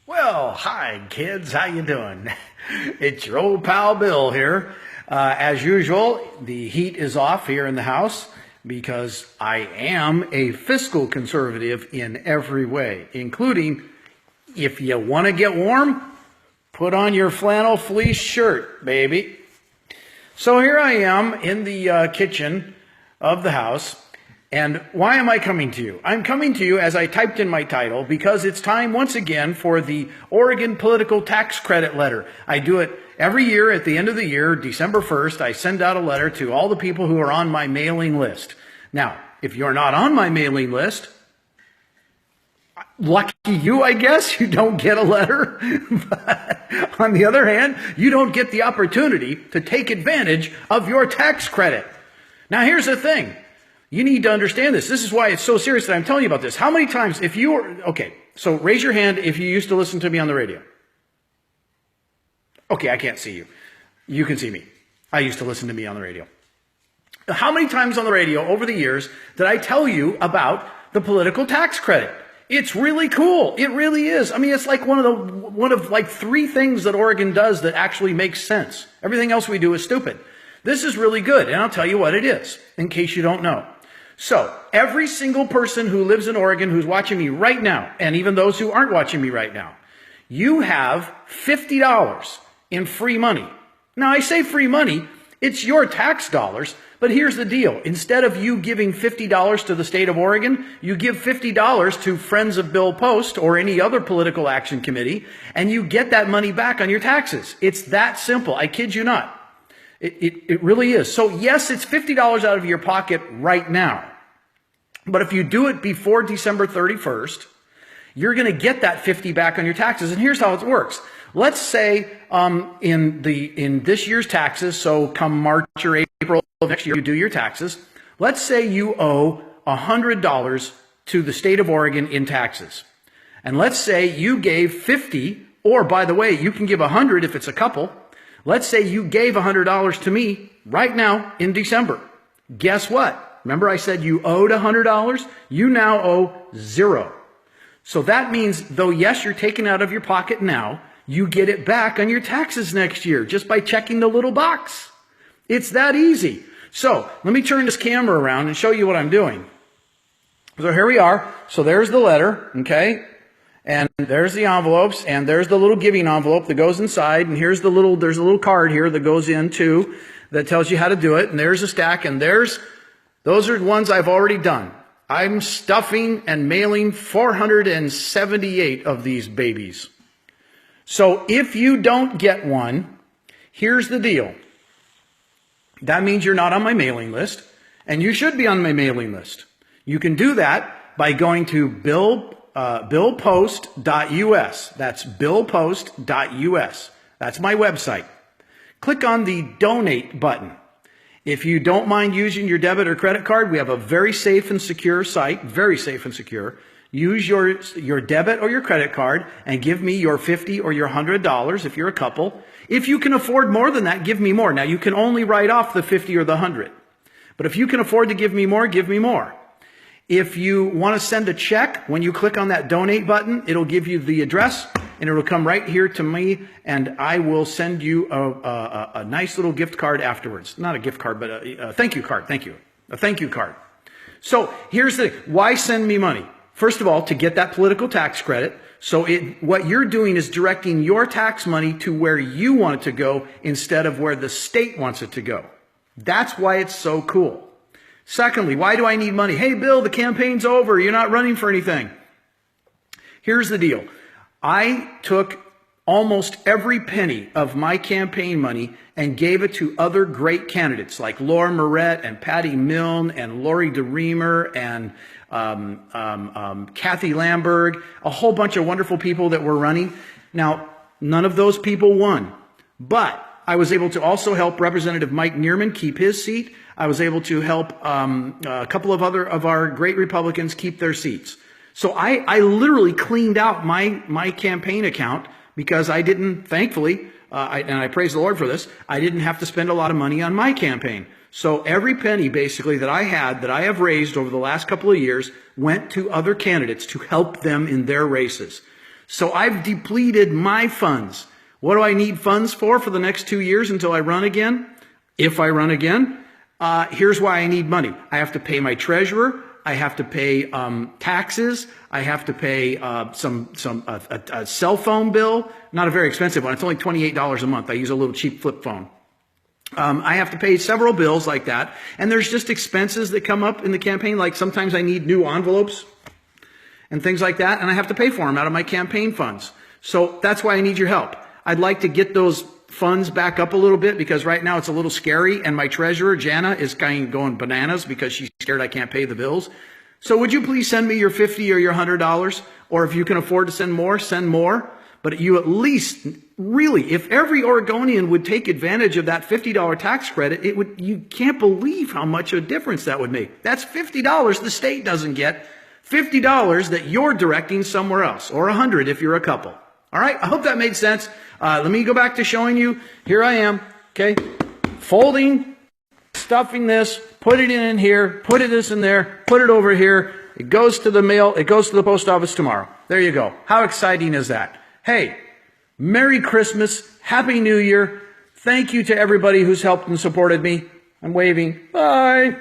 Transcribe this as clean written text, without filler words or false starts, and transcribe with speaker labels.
Speaker 1: Well, hi kids, how you doing? It's your old pal Bill here. As usual, the heat is off here in the house because I am a fiscal conservative in every way, including if you want to get warm, put on your flannel fleece shirt, baby. So here I am in the kitchen of the house. And why am I coming to you? I'm coming to you, as I typed in my title, because it's time once again for the Oregon Political Tax Credit Letter. I do it every year at the end of the year, December 1st. I send out a letter to all the people who are on my mailing list. Now, if you're not on my mailing list, lucky you, I guess, you don't get a letter. But on the other hand, you don't get the opportunity to take advantage of your tax credit. Now, here's the thing. You need to understand this. This is why it's so serious that I'm telling you about this. How many times, if you were, okay, so raise your hand if you used to listen to me on the radio. Okay, I can't see you. You can see me. I used to listen to me on the radio. How many times on the radio over the years did I tell you about the political tax credit? It's really cool. It really is. I mean, it's like one of like three things that Oregon does that actually makes sense. Everything else we do is stupid. This is really good, and I'll tell you what it is, in case you don't know. So, every single person who lives in Oregon who's watching me right now, and even those who aren't watching me right now, you have $50 in free money. Now, I say free money, it's your tax dollars, but here's the deal. Instead of you giving $50 to the state of Oregon, you give $50 to Friends of Bill Post or any other political action committee, and you get that money back on your taxes. It's that simple. I kid you not. It really is. So yes, it's $50 out of your pocket right now. But if you do it before December 31st, you're going to get that 50 back on your taxes. And here's how it works. Let's say in this year's taxes, so come March or April of next year, you do your taxes. Let's say you owe $100 to the state of Oregon in taxes. And let's say you gave 50, or by the way, you can give 100 if it's a couple. Let's say you gave $100 to me right now in December. Guess what? Remember I said you owed $100? You now owe $0. So that means, though, yes, you're taking out of your pocket now, you get it back on your taxes next year just by checking the little box. It's that easy. So let me turn this camera around and show you what I'm doing. So here we are. So there's the letter, okay? And there's the envelopes, and there's the little giving envelope that goes inside, and there's a little card here that goes in too, that tells you how to do it, and there's a stack, and those are the ones I've already done. I'm stuffing and mailing 478 of these babies. So if you don't get one, here's the deal. That means you're not on my mailing list, and you should be on my mailing list. You can do that by going to billpost.us. That's billpost.us. That's my website. Click on the donate button. If you don't mind using your debit or credit card, we have a very safe and secure site, very safe and secure. Use your debit or your credit card and give me your $50 or your $100 if you're a couple. If you can afford more than that, give me more. Now, you can only write off the 50 or the 100. But if you can afford to give me more, give me more. If you want to send a check, when you click on that donate button, it'll give you the address and it'll come right here to me, and I will send you a nice little gift card afterwards. Not a gift card, but a thank you card. Thank you. A thank you card. So here's the, why send me money? First of all, to get that political tax credit. So what you're doing is directing your tax money to where you want it to go instead of where the state wants it to go. That's why it's so cool. Secondly, why do I need money? Hey, Bill, the campaign's over. You're not running for anything. Here's the deal. I took almost every penny of my campaign money and gave it to other great candidates like Laura Moret and Patty Milne and Lori DeReamer and Kathy Lamberg, a whole bunch of wonderful people that were running. Now, none of those people won, but I was able to also help Representative Mike Neerman keep his seat. I was able to help a couple of other of our great Republicans keep their seats. So I literally cleaned out my campaign account because I didn't, thankfully, and I praise the Lord for this, I didn't have to spend a lot of money on my campaign. So every penny basically that I have raised over the last couple of years went to other candidates to help them in their races. So I've depleted my funds. What do I need funds for the next 2 years until I run again? If I run again, here's why I need money. I have to pay my treasurer. I have to pay taxes. I have to pay a cell phone bill. Not a very expensive one. It's only $28 a month. I use a little cheap flip phone. I have to pay several bills like that. And there's just expenses that come up in the campaign. Like sometimes I need new envelopes and things like that. And I have to pay for them out of my campaign funds. So that's why I need your help. I'd like to get those funds back up a little bit because right now it's a little scary. And my treasurer, Jana, is kind of going bananas because she's scared I can't pay the bills. So would you please send me your $50 or your $100? Or if you can afford to send more, send more. But you at least, really, if every Oregonian would take advantage of that $50 tax credit, you can't believe how much of a difference that would make. That's $50 the state doesn't get. $50 that you're directing somewhere else, or $100 if you're a couple. All right, I hope that made sense. Let me go back to showing you. Here I am, okay? Folding, stuffing this, put it in here, put this in there, put it over here. It goes to the mail, it goes to the post office tomorrow. There you go. How exciting is that? Hey, Merry Christmas, Happy New Year. Thank you to everybody who's helped and supported me. I'm waving. Bye.